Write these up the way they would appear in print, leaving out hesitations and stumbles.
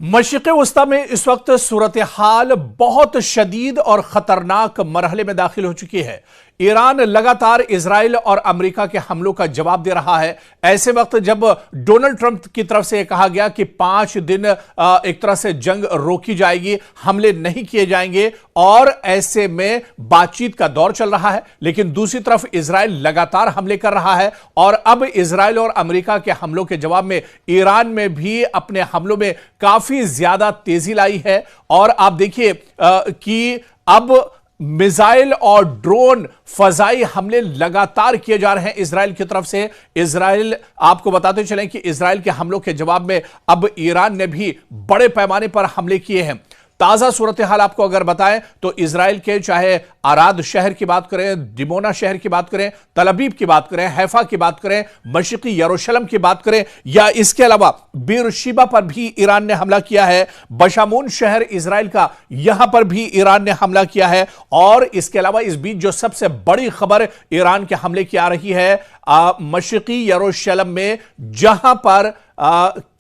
मशरिक़ वस्ता में इस वक्त सूरत हाल बहुत शदीद और खतरनाक मरहले में दाखिल हो चुकी है। ईरान लगातार इजराइल और अमेरिका के हमलों का जवाब दे रहा है। ऐसे वक्त जब डोनाल्ड ट्रंप की तरफ से कहा गया कि 5 दिन एक तरह से जंग रोकी जाएगी, हमले नहीं किए जाएंगे, और ऐसे में बातचीत का दौर चल रहा है, लेकिन दूसरी तरफ इजराइल लगातार हमले कर रहा है। और अब इजराइल और अमेरिका के हमलों के जवाब में ईरान में भी अपने हमलों में काफी ज्यादा तेजी लाई है। और आप देखिए कि अब मिसाइल और ड्रोन फजाई हमले लगातार किए जा रहे हैं इजराइल की तरफ से। इजराइल, आपको बताते चलें कि इजराइल के हमलों के जवाब में अब ईरान ने भी बड़े पैमाने पर हमले किए हैं। ताजा सूरत हाल आपको अगर बताएं तो इजराइल के चाहे आराद शहर की बात करें, डिमोना शहर की बात करें, तल अबीब की बात करें, हैफा की बात करें, मशरिकी यरूशलेम की बात करें, या इसके अलावा बीरशीबा पर भी ईरान ने हमला किया है। बशामून शहर इजराइल का, यहां पर भी ईरान ने हमला किया है। और इसके अलावा इस बीच जो सबसे बड़ी खबर ईरान के हमले की आ रही है मशरिकी यरूशलेम में, जहां पर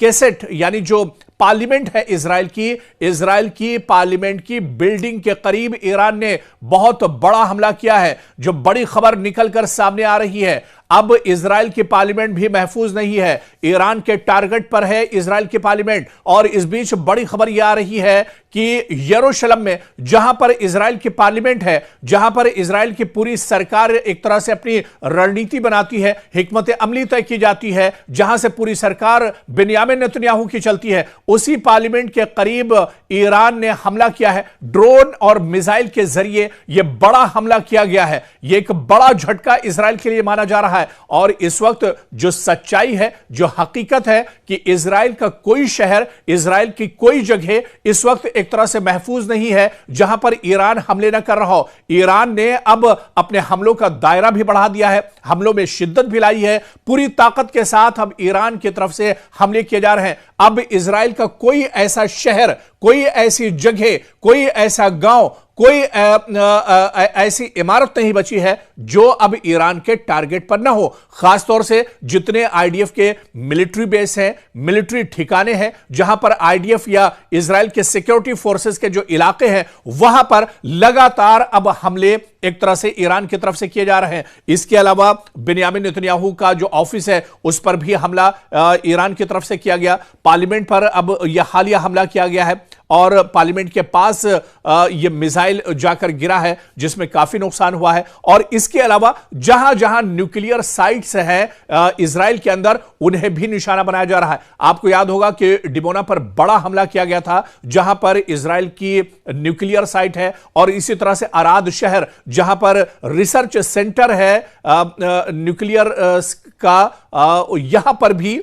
कैसेट यानी जो पार्लियामेंट है इजराइल की पार्लियामेंट की बिल्डिंग के करीब ईरान ने बहुत बड़ा हमला किया है। जो बड़ी खबर निकलकर सामने आ रही है, अब इजराइल की पार्लियामेंट भी महफूज नहीं है, ईरान के टारगेट पर है इजराइल की पार्लियामेंट। और इस बीच बड़ी खबर यह आ रही है कि यरूशलेम में, जहां पर इजराइल की पार्लियामेंट है, जहां पर इजराइल की पूरी सरकार एक तरह से अपनी रणनीति बनाती है, हिकमत अमली तय की जाती है, जहां से पूरी सरकार बेंयामिन नेतन्याहू की चलती है, उसी पार्लियामेंट के करीब ईरान ने हमला किया है। ड्रोन और मिसाइल के जरिए यह बड़ा हमला किया गया है। यह एक बड़ा झटका इजराइल के लिए माना जा रहा है। और इस वक्त जो सच्चाई है, जो हकीकत है कि इजराइल का कोई शहर, इजराइल की कोई जगह इस वक्त एक तरह से महफूज नहीं है जहां पर ईरान हमले न कर रहा हो। ईरान ने अब अपने हमलों का दायरा भी बढ़ा दिया है, हमलों में शिद्दत भी लाई है। पूरी ताकत के साथ अब ईरान की तरफ से हमले किए जा रहे हैं। अब इजराइल का कोई ऐसा शहर, कोई ऐसी जगह, कोई ऐसा गांव, कोई ऐसी इमारत नहीं बची है जो अब ईरान के टारगेट पर ना हो। खासतौर से जितने आईडीएफ के मिलिट्री बेस हैं, मिलिट्री ठिकाने हैं, जहां पर आईडीएफ या इजराइल के सिक्योरिटी फोर्सेस के जो इलाके हैं, वहां पर लगातार अब हमले एक तरह से ईरान की तरफ से किए जा रहे हैं। इसके अलावा बेंयामिन नेतन्याहू का जो ऑफिस है, उस पर भी हमला ईरान की तरफ से किया गया। पार्लियामेंट पर अब यह हालिया हमला किया गया है और पार्लियामेंट के पास यह मिसाइल जाकर गिरा है, जिसमें काफी नुकसान हुआ है। और इसके अलावा जहां जहां न्यूक्लियर साइट्स हैं इजराइल के अंदर, उन्हें भी निशाना बनाया जा रहा है। आपको याद होगा कि डिमोना पर बड़ा हमला किया गया था, जहां पर इजराइल की न्यूक्लियर साइट है। और इसी तरह से आराद शहर, जहां पर रिसर्च सेंटर है न्यूक्लियर का, यहां पर भी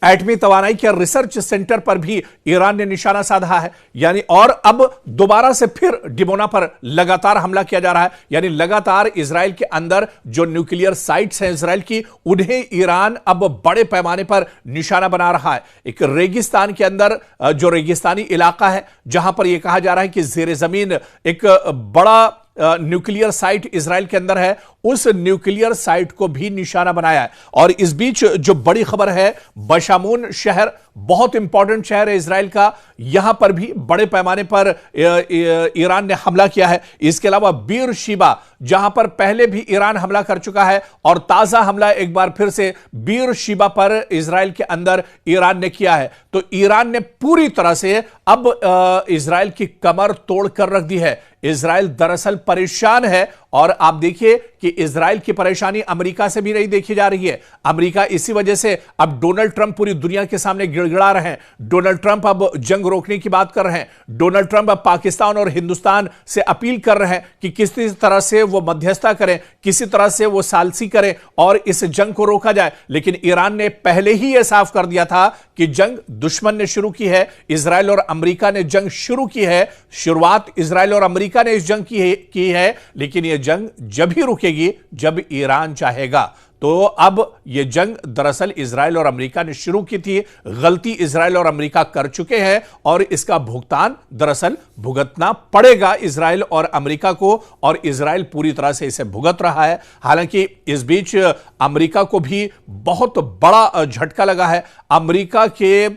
एटमी तवानाई के रिसर्च सेंटर पर भी ईरान ने निशाना साधा है। यानी और अब दोबारा से फिर डिमोना पर लगातार हमला किया जा रहा है। यानी लगातार इजराइल के अंदर जो न्यूक्लियर साइट्स हैं इजराइल की, उन्हें ईरान अब बड़े पैमाने पर निशाना बना रहा है। एक रेगिस्तान के अंदर जो रेगिस्तानी इलाका है, जहां पर यह कहा जा रहा है कि जेर जमीन एक बड़ा न्यूक्लियर साइट इजराइल के अंदर है, उस न्यूक्लियर साइट को भी निशाना बनाया है। और इस बीच जो बड़ी खबर है, बशामून शहर बहुत इंपॉर्टेंट शहर है इजराइल का, यहां पर भी बड़े पैमाने पर ईरान ने हमला किया है। इसके अलावा बीरशीबा, जहां पर पहले भी ईरान हमला कर चुका है, और ताजा हमला एक बार फिर से बीरशीबा पर इजराइल के अंदर ईरान ने किया है। तो ईरान ने पूरी तरह से अब इजराइल की कमर तोड़ कर रख दी है। इजराइल दरअसल परेशान है, और आप देखिए कि इजराइल की परेशानी अमेरिका से भी नहीं देखी जा रही है। अमेरिका इसी वजह से अब डोनाल्ड ट्रंप पूरी दुनिया के सामने गिड़गिड़ा रहे हैं। डोनाल्ड ट्रंप अब जंग रोकने की बात कर रहे हैं। डोनाल्ड ट्रंप अब पाकिस्तान और हिंदुस्तान से अपील कर रहे हैं कि किसी तरह से वो मध्यस्थता करें, किसी तरह से वो सालसी करें और इस जंग को रोका जाए। लेकिन ईरान ने पहले ही यह साफ कर दिया था कि जंग दुश्मन ने शुरू की है, इजराइल और अमेरिका ने जंग शुरू की है। शुरुआत इजराइल और अमेरिका ने इस जंग की है, लेकिन यह जंग जब ही रुकेगी जब ईरान चाहेगा। तो अब यह जंग दरअसल इजराइल और अमेरिका ने शुरू की थी, गलती इजराइल और अमेरिका कर चुके हैं, और इसका भुगतान दरअसल भुगतना पड़ेगा इजराइल और अमेरिका को, और इजराइल पूरी तरह से इसे भुगत रहा है। हालांकि इस बीच अमेरिका को भी बहुत बड़ा झटका लगा है। अमेरिका के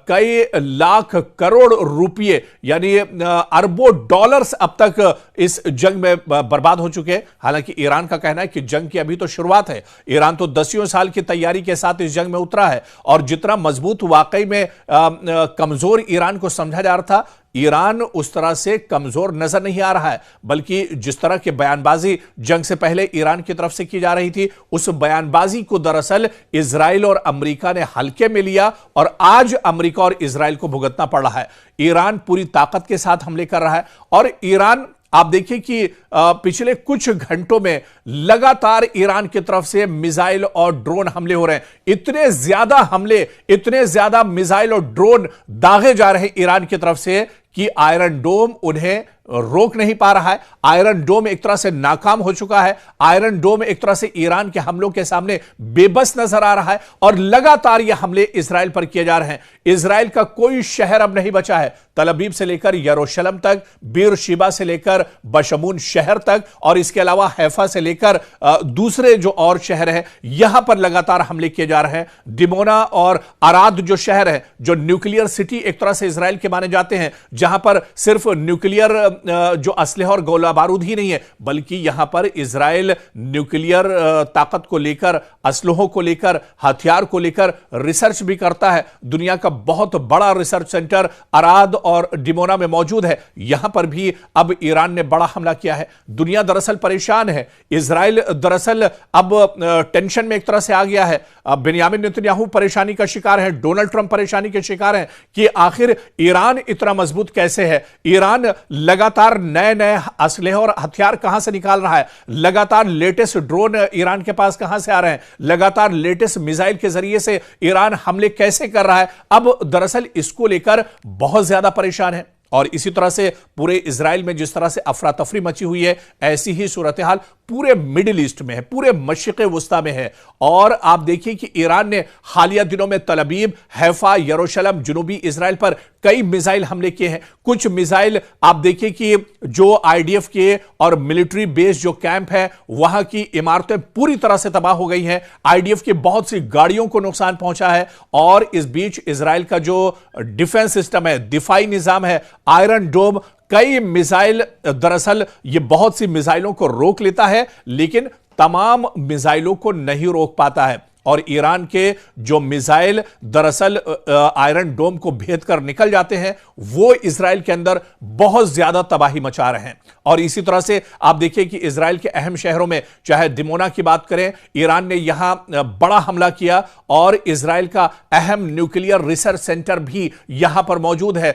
कई लाख करोड़ रुपए यानी अरबों डॉलर्स अब तक इस जंग में बर्बाद हो चुके हैं। हालांकि ईरान का कहना है कि जंग की अभी तो शुरुआत है। ईरान तो दसियों साल की तैयारी के साथ इस जंग में उतरा है और जितना मजबूत वाकई में कमजोर ईरान को समझा जा रहा था, ईरान उस तरह से कमजोर नजर नहीं आ रहा है, बल्कि जिस तरह की बयानबाजी जंग से पहले ईरान की तरफ से की जा रही थी, उस बयानबाजी को दरअसल इजराइल और अमेरिका ने हल्के में लिया और आज अमेरिका और इजराइल को भुगतना पड़ रहा है। ईरान पूरी ताकत के साथ हमले कर रहा है और ईरान, आप देखिए कि पिछले कुछ घंटों में लगातार ईरान की तरफ से मिसाइल और ड्रोन हमले हो रहे हैं। इतने ज्यादा हमले, इतने ज्यादा मिसाइल और ड्रोन दागे जा रहे हैं ईरान की तरफ से कि आयरन डोम उन्हें रोक नहीं पा रहा है। आयरन डोम एक तरह से नाकाम हो चुका है। आयरन डोम एक तरह से ईरान के हमलों के सामने बेबस नजर आ रहा है और लगातार यह हमले इजराइल पर किए जा रहे हैं। इजराइल का कोई शहर अब नहीं बचा है, तल अवीव से लेकर यरूशलेम तक, बीरशिबा से लेकर बशमून शहर तक और इसके अलावा हैफा से लेकर दूसरे जो और शहर हैं, यहां पर लगातार हमले किए जा रहे हैं। डिमोना और अराद जो शहर है, जो न्यूक्लियर सिटी एक तरह से इजराइल के माने जाते हैं, जहां पर सिर्फ न्यूक्लियर जो असलहा और गोला बारूद ही नहीं है, बल्कि यहां पर इजराइल न्यूक्लियर ताकत को लेकर, असलहों को लेकर, हथियार को लेकर रिसर्च भी करता है। दुनिया का बहुत बड़ा रिसर्च सेंटर अराद और डिमोना में मौजूद है। यहां पर भी अब ईरान ने बड़ा हमला किया है। दुनिया दरअसल परेशान है। इजराइल दरअसल अब टेंशन में एक तरह से आ गया है। बेंयामिन नेतन्याहू परेशानी का शिकार है, डोनाल्ड ट्रंप परेशानी के शिकार हैं कि आखिर ईरान इतना मजबूत कैसे है। ईरान लगातार नए नए असलहे और हथियार कहां से निकाल रहा है, लगातार लेटेस्ट ड्रोन ईरान के पास कहां से आ रहे हैं, लगातार लेटेस्ट मिसाइल के जरिए से ईरान हमले कैसे कर रहा है। अब दरअसल इसको लेकर बहुत ज्यादा परेशान है और इसी तरह से पूरे इजराइल में जिस तरह से अफरा तफरी मची हुई है, ऐसी ही सूरत हाल पूरे मिडिल ईस्ट में है, पूरे मशरिक़ वुस्ता में है। और आप देखिए कि ईरान ने हालिया दिनों में तल अवीव, हैफा, यरूशलेम, जनूबी इजराइल पर कई मिसाइल हमले किए हैं। कुछ मिसाइल आप देखिए कि जो आईडीएफ के और मिलिट्री बेस जो कैंप है, वहां की इमारतें पूरी तरह से तबाह हो गई हैं। आईडीएफ की बहुत सी गाड़ियों को नुकसान पहुंचा है और इस बीच इजराइल का जो डिफेंस सिस्टम है, दिफाई निजाम है, आयरन डोम, कई मिसाइल, दरअसल ये बहुत सी मिसाइलों को रोक लेता है लेकिन तमाम मिसाइलों को नहीं रोक पाता है। और ईरान के जो मिसाइल दरअसल आयरन डोम को भेद कर निकल जाते हैं, वो इजराइल के अंदर बहुत ज्यादा तबाही मचा रहे हैं। और इसी तरह से आप देखिए कि इजराइल के अहम शहरों में, चाहे दिमोना की बात करें, ईरान ने यहां बड़ा हमला किया और इजराइल का अहम न्यूक्लियर रिसर्च सेंटर भी यहां पर मौजूद है।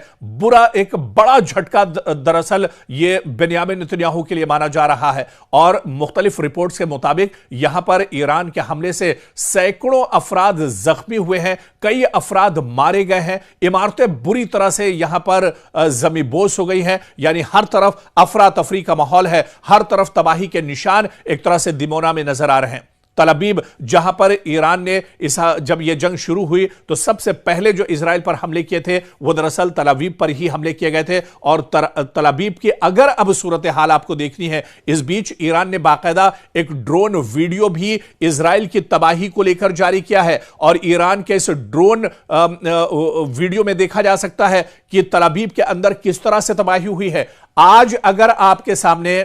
एक बड़ा झटका दरअसल ये बेंयामिन नेतन्याहू के लिए माना जा रहा है और मुख्तलिफ रिपोर्ट्स के मुताबिक यहां पर ईरान के हमले से सैकड़ों अफराद जख्मी हुए हैं, कई अफराद मारे गए हैं, इमारतें बुरी तरह से यहां पर जमींबोस हो गई हैं। यानी हर तरफ अफरा तफरी का माहौल है, हर तरफ तबाही के निशान एक तरह से दिमोना में नजर आ रहे हैं। तल अवीव, जहां पर ईरान ने जब यह जंग शुरू हुई तो सबसे पहले जो इजराइल पर हमले किए थे वो दरअसल तल अवीव पर ही हमले किए गए थे। और तल अवीव की अगर अब सूरत हाल आपको देखनी है, इस बीच ईरान ने बाकायदा एक ड्रोन वीडियो भी इजराइल की तबाही को लेकर जारी किया है और ईरान के इस ड्रोन वीडियो में देखा जा सकता है कि तल अवीव के अंदर किस तरह से तबाही हुई है। आज अगर आपके सामने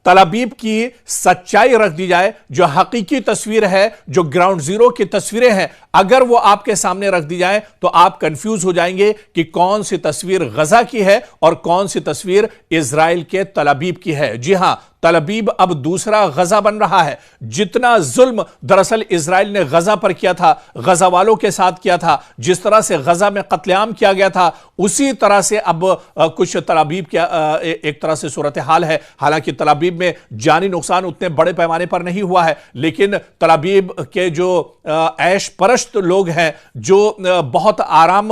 तल अवीव की सच्चाई रख दी जाए, जो हकीकी तस्वीर है, जो ग्राउंड जीरो की तस्वीरें हैं, अगर वो आपके सामने रख दी जाए तो आप कंफ्यूज हो जाएंगे कि कौन सी तस्वीर गजा की है और कौन सी तस्वीर इजराइल के तल अवीव की है। जी हां, तल अवीव अब दूसरा गजा बन रहा है। जितना जुल्म दरअसल इजराइल ने गजा पर किया था, गजा वालों के साथ किया था, जिस तरह से गजा में कत्लेआम किया गया था, उसी तरह से अब कुछ तल अवीव की एक तरह से सूरत हाल है। हालांकि तल अवीव में जानी नुकसान उतने बड़े पैमाने पर नहीं हुआ है, लेकिन तल अवीव के जो ऐश परस्त लोग हैं, जो बहुत आराम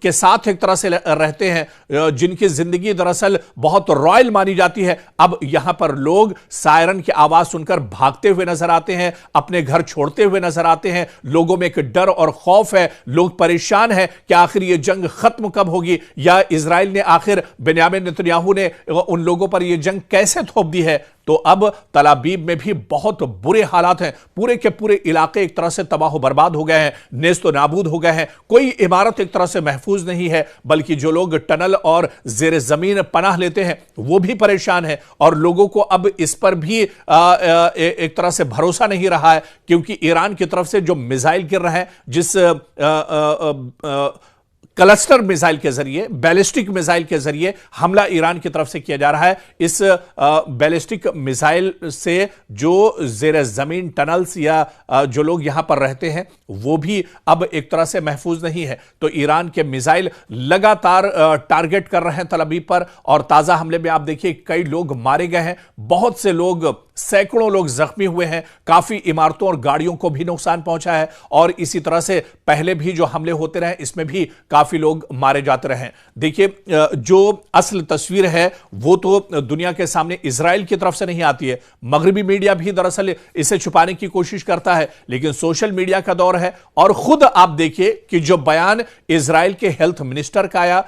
के साथ एक तरह से रहते हैं, जिनकी जिंदगी दरअसल बहुत रॉयल मानी जाती है, अब यहां पर लोग सायरन की आवाज सुनकर भागते हुए नजर आते हैं, अपने घर छोड़ते हुए नजर आते हैं। लोगों में एक डर और खौफ है, लोग परेशान हैं कि आखिर यह जंग खत्म कब होगी, या इजराइल ने आखिर बेंयामिन नेतन्याहू ने उन लोगों पर यह जंग कैसे थोप दी है। तो अब तलाबीब में भी बहुत बुरे हालात हैं। पूरे के पूरे इलाके एक तरह से तबाह बर्बाद हो गए हैं, नेस्त नाबूद हो गए हैं। कोई इमारत एक तरह से महफूज नहीं है, बल्कि जो लोग टनल और जेर जमीन पनाह लेते हैं वो भी परेशान है। और लोगों को अब इस पर भी एक तरह से भरोसा नहीं रहा है, क्योंकि ईरान की तरफ से जो मिसाइल गिर रहे हैं, जिस क्लस्टर मिसाइल के जरिए, बैलिस्टिक मिसाइल के जरिए हमला ईरान की तरफ से किया जा रहा है। इस बैलिस्टिक मिसाइल से जो जेर जमीन टनल्स या जो लोग यहां पर रहते हैं वो भी अब एक तरह से महफूज नहीं है। तो ईरान के मिसाइल लगातार टारगेट कर रहे हैं तल अवीव पर, और ताजा हमले में आप देखिए कई लोग मारे गए हैं, बहुत से लोग, सैकड़ों लोग जख्मी हुए हैं, काफी इमारतों और गाड़ियों को भी नुकसान पहुंचा है। और इसी तरह से पहले भी जो हमले होते रहे इसमें भी काफी लोग मारे जाते रहे। देखिए, जो असल तस्वीर है वो तो दुनिया के सामने इजराइल की तरफ से नहीं आती है। मगरबी मीडिया भी दरअसल इसे छुपाने की कोशिश करता है, लेकिन सोशल मीडिया का दौर है। और खुद आप देखिए कि जो बयान इजराइल के हेल्थ मिनिस्टर का आया,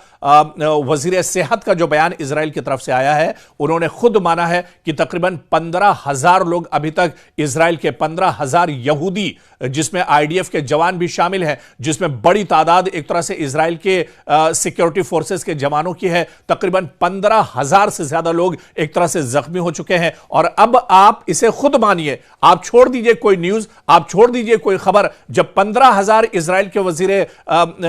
वजीर सेहत का जो बयान इजराइल की तरफ से आया है, उन्होंने खुद माना है कि तकरीबन 15,000 लोग अभी तक, इजराइल के 15,000 यहूदी, जिसमें आईडीएफ के जवान भी शामिल हैं, जिसमें बड़ी तादाद एक तरह से इजराइल के सिक्योरिटी फोर्सेस के जवानों की है, तकरीबन 15,000 से ज्यादा लोग एक तरह से जख्मी हो चुके हैं। और अब आप इसे खुद मानिए, आप छोड़ दीजिए कोई न्यूज, आप छोड़ दीजिए कोई खबर, जब 15,000 इजराइल के वजीर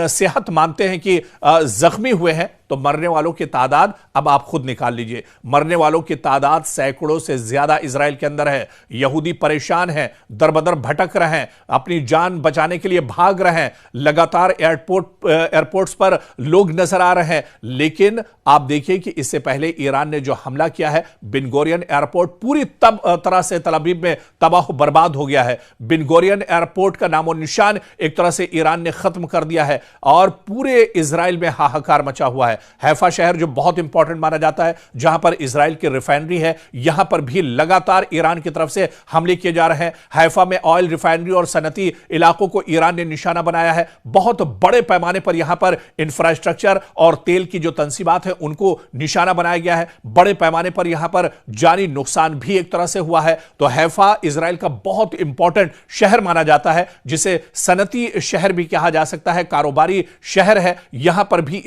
सेहत मानते हैं कि जख्मी हुए हैं, तो मरने वालों की तादाद अब आप खुद निकाल लीजिए। मरने वालों की तादाद सैकड़ों से ज्यादा इजराइल के अंदर है। यहूदी परेशान हैं, दरबदर भटक रहे हैं, अपनी जान बचाने के लिए भाग रहे हैं। लगातार एयरपोर्ट्स पर लोग नजर आ रहे हैं। लेकिन आप देखिए कि इससे पहले ईरान ने जो हमला किया है, बिन गोरियन एयरपोर्ट पूरी तरह से तल अवीव में तबाह बर्बाद हो गया है। बिन गोरियन एयरपोर्ट का नामो निशान एक तरह से ईरान ने खत्म कर दिया है, और पूरे इजराइल में हाहाकार मचा हुआ है। हैफा शहर जो बहुत इंपॉर्टेंट माना जाता है, जहां पर इजराइल की रिफाइनरी है, यहां पर भी लगातार ईरान की तरफ से हमले किए जा रहे हैं। हैफा में ऑयल रिफाइनरी और सनती इलाकों को ईरान ने निशाना बनाया है। बहुत बड़े पैमाने पर यहां पर इंफ्रास्ट्रक्चर और तेल की जो तंसीबात है उनको निशाना बनाया गया है। बड़े पैमाने पर यहां पर जानी नुकसान भी एक तरह से हुआ है। तो हैफा इजराइल का बहुत इंपॉर्टेंट शहर माना जाता है, जिसे सनती शहर भी कहा जा सकता है, कारोबारी शहर है। यहां पर भी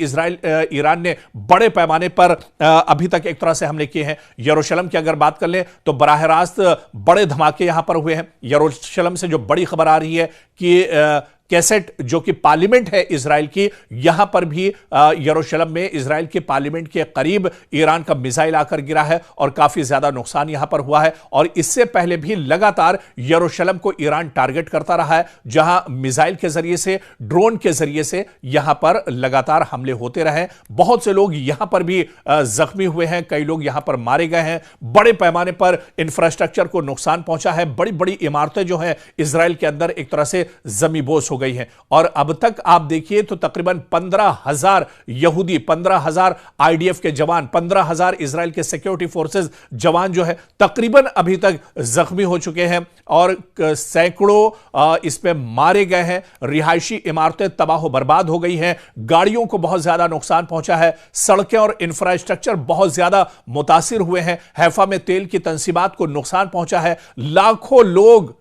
ईरान ने बड़े पैमाने पर अभी तक एक तरह से हमले किए हैं। यरूशलेम की अगर बात कर लें तो बराह रास्त बड़े धमाके यहां पर हुए हैं। यरूशलेम से जो बड़ी खबर आ रही है कि कैसेट, जो कि पार्लियामेंट है इजराइल की, यहां पर भी यरूशलेम में इजराइल के पार्लियामेंट के करीब ईरान का मिसाइल आकर गिरा है और काफी ज्यादा नुकसान यहां पर हुआ है। और इससे पहले भी लगातार यरूशलेम को ईरान टारगेट करता रहा है, जहां मिसाइल के जरिए से, ड्रोन के जरिए से यहां पर लगातार हमले होते रहे। बहुत से लोग यहां पर भी जख्मी हुए हैं, कई लोग यहां पर मारे गए हैं। बड़े पैमाने पर इंफ्रास्ट्रक्चर को नुकसान पहुंचा है। बड़ी बड़ी इमारतें जो हैं इजराइल के अंदर एक तरह से जमीबोस हो गई है। और अब तक आप देखिए तो तकरीबन 15,000 यहूदी, 15,000 आईडीएफ के जवान, 15,000 इजराइल के सिक्योरिटी फोर्सेस जवान जो है तकरीबन अभी तक जख्मी हो चुके हैं, और सैकड़ों इसमें मारे गए हैं। रिहायशी इमारतें तबाह बर्बाद हो गई हैं, गाड़ियों को बहुत ज्यादा नुकसान पहुंचा है, सड़कें और इंफ्रास्ट्रक्चर बहुत ज्यादा मुतासिर हुए हैं। हैफा में तेल की तंसीबात को नुकसान पहुंचा है। लाखों लोग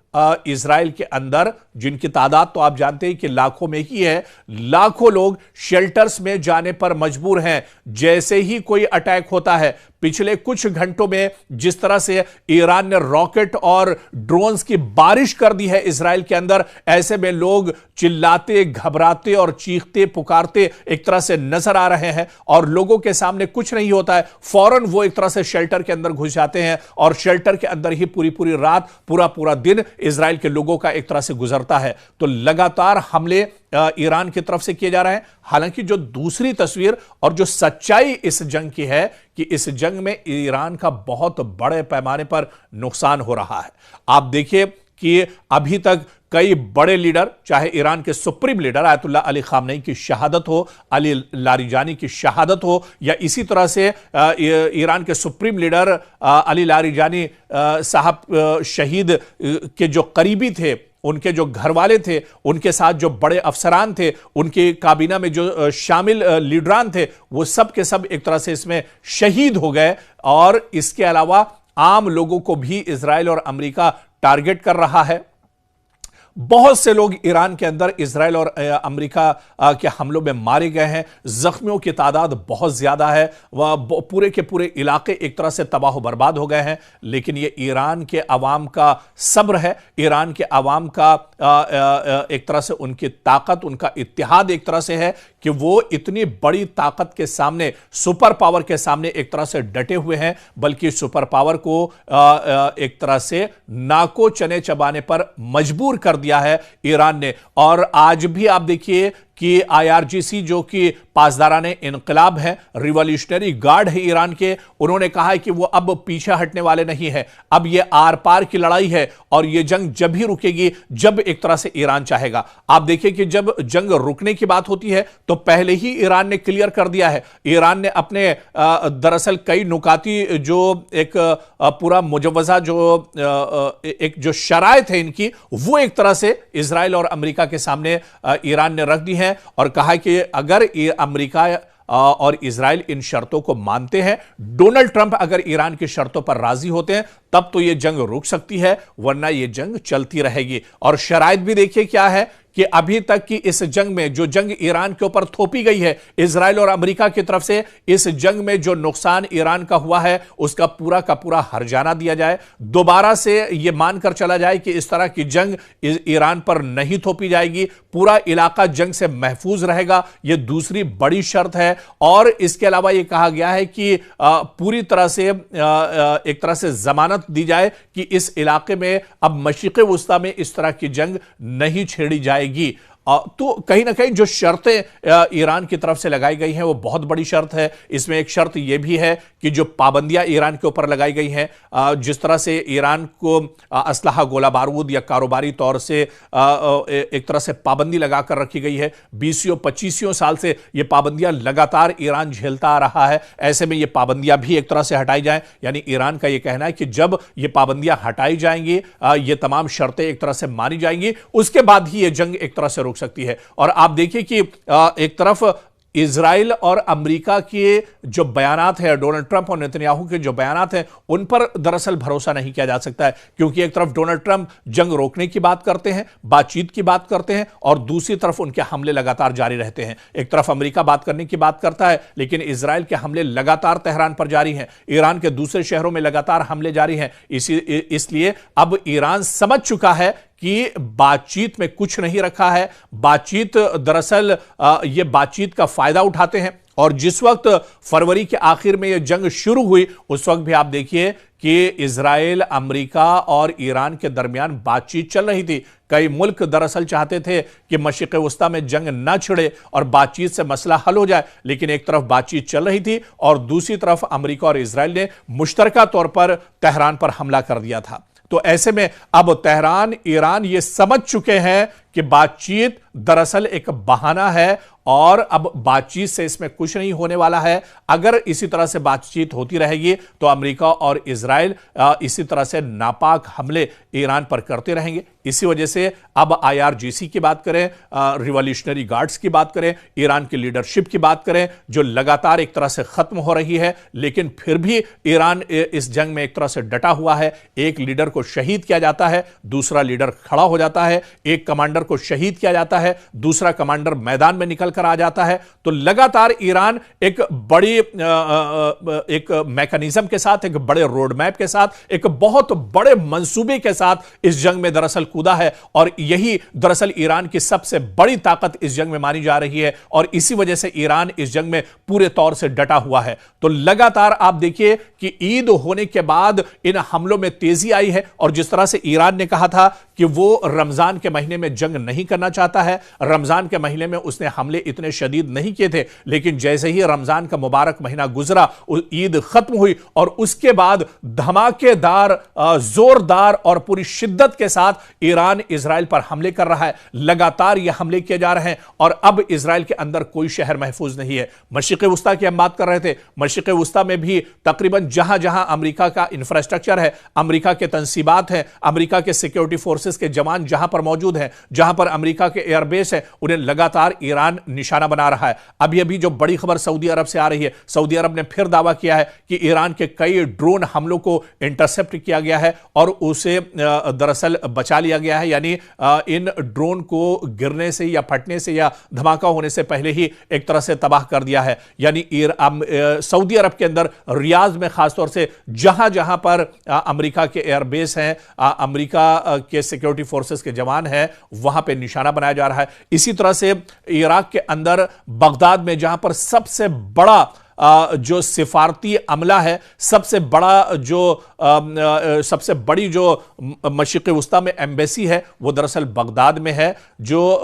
इजराइल के अंदर, जिनकी तादाद तो आप जानते हैं कि लाखों में ही है, लाखों लोग शेल्टर्स में जाने पर मजबूर हैं। जैसे ही कोई अटैक होता है, पिछले कुछ घंटों में जिस तरह से ईरान ने रॉकेट और ड्रोन्स की बारिश कर दी है इजराइल के अंदर, ऐसे में लोग चिल्लाते, घबराते और चीखते पुकारते एक तरह से नजर आ रहे हैं। और लोगों के सामने कुछ नहीं होता है, फौरन वो एक तरह से शेल्टर के अंदर घुस जाते हैं, और शेल्टर के अंदर ही पूरी पूरी रात, पूरा पूरा दिन इजराइल के लोगों का एक तरह से गुजरता है। तो लगातार हमले ईरान की तरफ से किए जा रहे हैं। हालांकि जो दूसरी तस्वीर और जो सच्चाई इस जंग की है कि इस जंग में ईरान का बहुत बड़े पैमाने पर नुकसान हो रहा है। आप देखिए कि अभी तक कई बड़े लीडर, चाहे ईरान के supreme leader Ayatollah Ali Khamenei की शहादत हो, अली लारिजानी की शहादत हो, या इसी तरह से ईरान के सुप्रीम लीडर अली लारिजानी साहब शहीद के जो करीबी थे, उनके जो घर वाले थे, उनके साथ जो बड़े अफसरान थे, उनकी काबीना में जो शामिल लीडरान थे, वो सब के सब एक तरह से इसमें शहीद हो गए। और इसके अलावा आम लोगों को भी इजराइल और अमेरिका टारगेट कर रहा है। बहुत से लोग ईरान के अंदर इजराइल और अमेरिका के हमलों में मारे गए हैं। जख्मियों की तादाद बहुत ज्यादा है। वह पूरे के पूरे इलाके एक तरह से तबाह बर्बाद हो गए हैं। लेकिन यह ईरान के अवाम का सब्र है, ईरान के अवाम का एक तरह से उनकी ताकत, उनका इत्तेहाद एक तरह से है कि वो इतनी बड़ी ताकत के सामने, सुपर पावर के सामने एक तरह से डटे हुए हैं। बल्कि सुपर पावर को एक तरह से नाको चने चबाने पर मजबूर कर दिया है ईरान ने। और आज भी आप देखिए कि आईआरजीसी, जो कि पासदाराने इनकलाब है, रिवॉल्यूशनरी गार्ड है ईरान के, उन्होंने कहा है कि वो अब पीछे हटने वाले नहीं है। अब ये आर पार की लड़ाई है और ये जंग जब ही रुकेगी जब एक तरह से ईरान चाहेगा। आप देखिए कि जब जंग रुकने की बात होती है तो पहले ही ईरान ने क्लियर कर दिया है। ईरान ने अपने दरअसल कई नुकाती जो एक पूरा मुजवजा जो शराइत है इनकी, वो एक तरह से इजराइल और अमेरिका के सामने ईरान ने रख दी है और कहा कि अगर अमेरिका और इजराइल इन शर्तों को मानते हैं, डोनाल्ड ट्रंप अगर ईरान की शर्तों पर राजी होते हैं, तब तो यह जंग रुक सकती है, वरना यह जंग चलती रहेगी। और शराइत भी देखिए क्या है कि अभी तक की इस जंग में, जो जंग ईरान के ऊपर थोपी गई है इजराइल और अमेरिका की तरफ से, इस जंग में जो नुकसान ईरान का हुआ है उसका पूरा का पूरा हर्जाना दिया जाए। दोबारा से यह मानकर चला जाए कि इस तरह की जंग ईरान पर नहीं थोपी जाएगी, पूरा इलाका जंग से महफूज रहेगा। यह दूसरी बड़ी शर्त है। और इसके अलावा यह कहा गया है कि पूरी तरह से एक तरह से जमानत दी जाए कि इस इलाके में अब मशरिक़ वुस्ता में इस तरह की जंग नहीं छेड़ी जाएगी। तो कहीं ना कहीं जो शर्तें ईरान की तरफ से लगाई गई हैं वो बहुत बड़ी शर्त है। इसमें एक शर्त यह भी है कि जो पाबंदियां ईरान के ऊपर लगाई गई हैं, जिस तरह से ईरान को असलहा, गोला बारूद या कारोबारी तौर से एक तरह से पाबंदी लगाकर रखी गई है, 20-25 साल से ये पाबंदियां लगातार ईरान झेलता आ रहा है। ऐसे में ये पाबंदियां भी एक तरह से हटाई जाएं। यानी ईरान का ये कहना है कि जब ये पाबंदियां हटाई जाएंगी, ये तमाम शर्तें एक तरह से मानी जाएंगी, उसके बाद ही ये जंग एक तरह से रुक सकती है। और आप देखिए कि एक तरफ इजराइल और अमेरिका के जो बयानात हैं, डोनाल्ड ट्रंप और नेतन्याहू के जो बयानात हैं, उन पर दरअसल भरोसा नहीं किया जा सकता है। क्योंकि एक तरफ डोनाल्ड ट्रंप जंग रोकने की बात करते हैं, बातचीत की बात करते हैं, और दूसरी तरफ उनके हमले लगातार जारी रहते हैं। एक तरफ अमेरिका बात करने की बात करता है, लेकिन इजराइल के हमले लगातार तेहरान पर जारी हैं, ईरान के दूसरे शहरों में लगातार हमले जारी हैं। इसलिए अब ईरान समझ चुका है कि बातचीत में कुछ नहीं रखा है। बातचीत दरअसल ये बातचीत का फायदा उठाते हैं। और जिस वक्त फरवरी के आखिर में यह जंग शुरू हुई, उस वक्त भी आप देखिए कि इजराइल, अमेरिका और ईरान के दरमियान बातचीत चल रही थी। कई मुल्क दरअसल चाहते थे कि मशरिक़ वुस्ता में जंग न छिड़े और बातचीत से मसला हल हो जाए, लेकिन एक तरफ बातचीत चल रही थी और दूसरी तरफ अमेरिका और इजराइल ने मुश्तरका तौर पर तेहरान पर हमला कर दिया था। तो ऐसे में अब तेहरान, ईरान ये समझ चुके हैं कि बातचीत दरअसल एक बहाना है और अब बातचीत से इसमें कुछ नहीं होने वाला है। अगर इसी तरह से बातचीत होती रहेगी तो अमेरिका और इजराइल इसी तरह से नापाक हमले ईरान पर करते रहेंगे। इसी वजह से अब आईआरजीसी की बात करें, रिवॉल्यूशनरी गार्ड्स की बात करें, ईरान की लीडरशिप की बात करें, जो लगातार एक तरह से खत्म हो रही है, लेकिन फिर भी ईरान इस जंग में एक तरह से डटा हुआ है। एक लीडर को शहीद किया जाता है, दूसरा लीडर खड़ा हो जाता है, एक कमांडर को शहीद किया जाता है, दूसरा कमांडर मैदान में निकल कर आ जाता है। तो लगातार ईरान एक बड़ी एक मैकेनिज्म के साथ, एक बड़े रोड मैप के साथ, एक बहुत बड़े मंसूबे के साथ इस जंग में दरअसल कूदा है। और यही दरअसल ईरान की सबसे बड़ी ताकत इस जंग में मानी जा रही है और इसी वजह से ईरान इस जंग में पूरे तौर से डटा हुआ है। तो लगातार आप देखिए कि ईद होने के बाद इन हमलों में तेजी आई है। और जिस तरह से ईरान ने कहा था कि वो रमजान के महीने में जंग नहीं करना चाहता है, रमजान के महीने में उसने हमले इतने शदीद नहीं किए थे, लेकिन जैसे ही रमजान का मुबारक महीना गुजरा, ईद खत्म हुई और उसके बाद धमाकेदार, जोरदार और पूरी शिद्दत के साथ ईरान इजराइल पर हमले कर रहा है। लगातार यह हमले किए जा रहे हैं और अब इजराइल के अंदर कोई शहर महफूज नहीं है। मशरिक़ वुस्ता की हम बात कर रहे थे, मशरिक़ वुस्ता में भी तकरीबन जहां जहां अमेरिका का इंफ्रास्ट्रक्चर है, अमेरिका के तंसीबात हैं, अमेरिका के सिक्योरिटी फोर्सेस फोर्सेस के जवान जहां पर मौजूद हैं, जहां पर अमेरिका के एयरबेस है, उन्हें लगातार ईरान निशाना बना रहा है। अभी अभी जो बड़ी खबर सऊदी अरब से आ रही है, सऊदी अरब ने फिर दावा किया है कि ईरान के कई ड्रोन हमलों को इंटरसेप्ट किया गया है और उसे दरअसल बचा लिया गया है, यानी इन ड्रोन को गिरने से या फटने से या धमाका होने से पहले ही एक तरह से तबाह कर दिया है। यानी सऊदी अरब के अंदर रियाद में खासतौर से जहां जहां पर अमेरिका के एयरबेस हैं, अमेरिका के सिक्योरिटी फोर्सेस के जवान हैं, वहां पे निशाना बनाया जा रहा है। इसी तरह से इराक के अंदर बगदाद में जहां पर सबसे बड़ा जो सिफारती अमला है, सबसे बड़ी जो मशरिक़ वस्ता में एम्बेसी है, वो दरअसल बगदाद में है, जो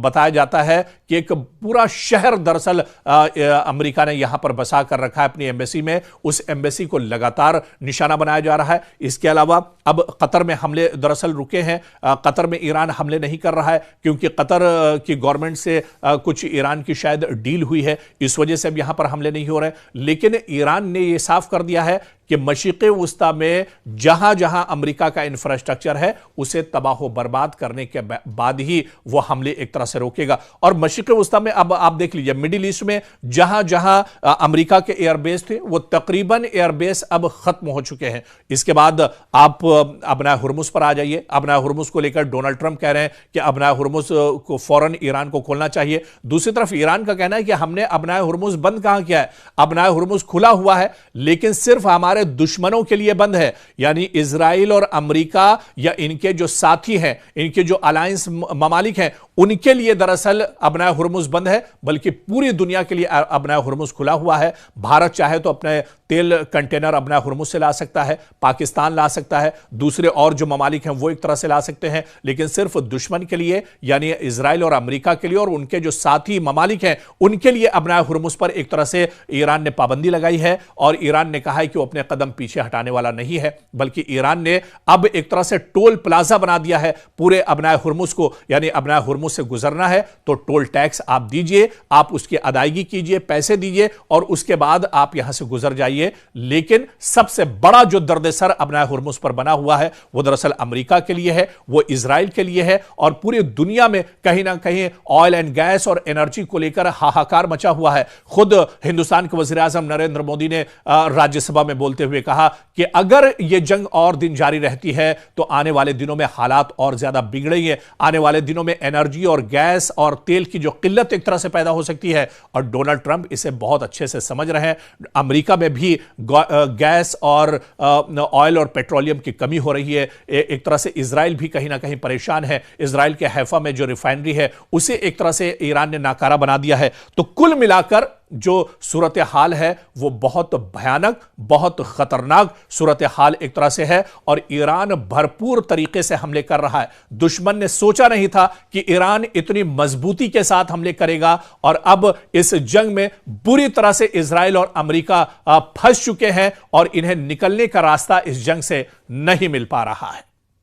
बताया जाता है कि एक पूरा शहर दरअसल अमेरिका ने यहां पर बसा कर रखा है अपनी एम्बेसी में। उस एम्बेसी को लगातार निशाना बनाया जा रहा है। इसके अलावा अब कतर में हमले दरअसल रुके हैं। कतर में ईरान हमले नहीं कर रहा है क्योंकि कतर की गवर्नमेंट से कुछ ईरान की शायद डील हुई है, इस वजह से अब यहां पर हमले नहीं हो रहे। लेकिन ईरान ने यह साफ कर दिया है कि मशरिक़ वस्ता में जहां जहां अमेरिका का इंफ्रास्ट्रक्चर है, उसे तबाह बर्बाद करने के बाद ही वह हमले एक तरह से रोकेगा। और मशरिक़ वस्ता में अब आप देख लीजिए, मिडिल ईस्ट में जहां जहां अमेरिका के एयरबेस थे, वो तकरीबन एयरबेस अब खत्म हो चुके हैं। इसके बाद आप अबना हुर्मुज़ पर आ जाइए। अबना हुर्मुज़ को लेकर डोनाल्ड ट्रंप कह रहे हैं कि अबना हुर्मुज़ को फौरन ईरान को खोलना चाहिए। दूसरी तरफ ईरान का कहना है कि हमने अबना हुर्मुज़ बंद कहां किया है, अबना हुर्मुज़ खुला हुआ है, लेकिन सिर्फ हमारे दुश्मनों के लिए बंद है। यानी इजराइल और अमेरिका या इनके जो साथी हैं, इनके जो अलायंस ममालिक हैं, उनके लिए दरअसल अबना हुर्मुज़ बंद है, बल्कि पूरी दुनिया के लिए अबना हुर्मुज़ खुला हुआ है। भारत चाहे तो अपने तेल कंटेनर अबना हुर्मुज़ से ला सकता है, पाकिस्तान ला सकता है, दूसरे और जो ममालिक हैं वो एक तरह से ला सकते हैं, लेकिन सिर्फ दुश्मन के लिए यानी इजराइल और अमेरिका के लिए और उनके जो साथी ममालिक हैं, उनके लिए अबना हुर्मुज़ पर एक तरह से ईरान ने पाबंदी लगाई है। और ईरान ने कहा है कि वो अपने कदम पीछे हटाने वाला नहीं है, बल्कि ईरान ने अब एक तरह से टोल प्लाजा बना दिया है पूरे अबना हुर्मुज़ को। यानी अबना हुर्मुज़ से गुजरना है तो टोल टैक्स आप दीजिए, आप उसकी अदायगी कीजिए, पैसे दीजिए और उसके बाद आप यहां से गुजर जाइए। लेकिन सबसे बड़ा जो दर्द-ए-सर अबना हुर्मुज़ पर बना हुआ है, वो दरअसल अमेरिका के लिए है, वो इजराइल के लिए है और पूरी दुनिया में कहीं ना कहीं ऑयल एंड गैस और एनर्जी को लेकर हाहाकार मचा हुआ है। खुद हिंदुस्तान के वज़ीर आज़म नरेंद्र मोदी ने राज्यसभा में बोलते हुए कहा कि अगर यह जंग और दिन जारी रहती है तो आने वाले दिनों में हालात और ज्यादा बिगड़ेंगे। आने वाले दिनों में एनर्जी और गैस और तेल की जो किल्लत एक तरह से पैदा हो सकती है और डोनाल्ड ट्रंप इसे बहुत अच्छे से समझ रहे हैं। अमेरिका में भी गैस और ऑयल और पेट्रोलियम की कमी हो रही है। एक तरह से इजराइल भी कहीं ना कहीं परेशान है। इजराइल के हैफा में जो रिफाइनरी है उसे एक तरह से ईरान ने नाकारा बना दिया है। तो कुल मिलाकर जो सूरत हाल है वो बहुत भयानक, बहुत खतरनाक सूरत हाल एक तरह से है और ईरान भरपूर तरीके से हमले कर रहा है। दुश्मन ने सोचा नहीं था कि ईरान इतनी मजबूती के साथ हमले करेगा और अब इस जंग में बुरी तरह से इजराइल और अमेरिका फंस चुके हैं और इन्हें निकलने का रास्ता इस जंग से नहीं मिल पा रहा है।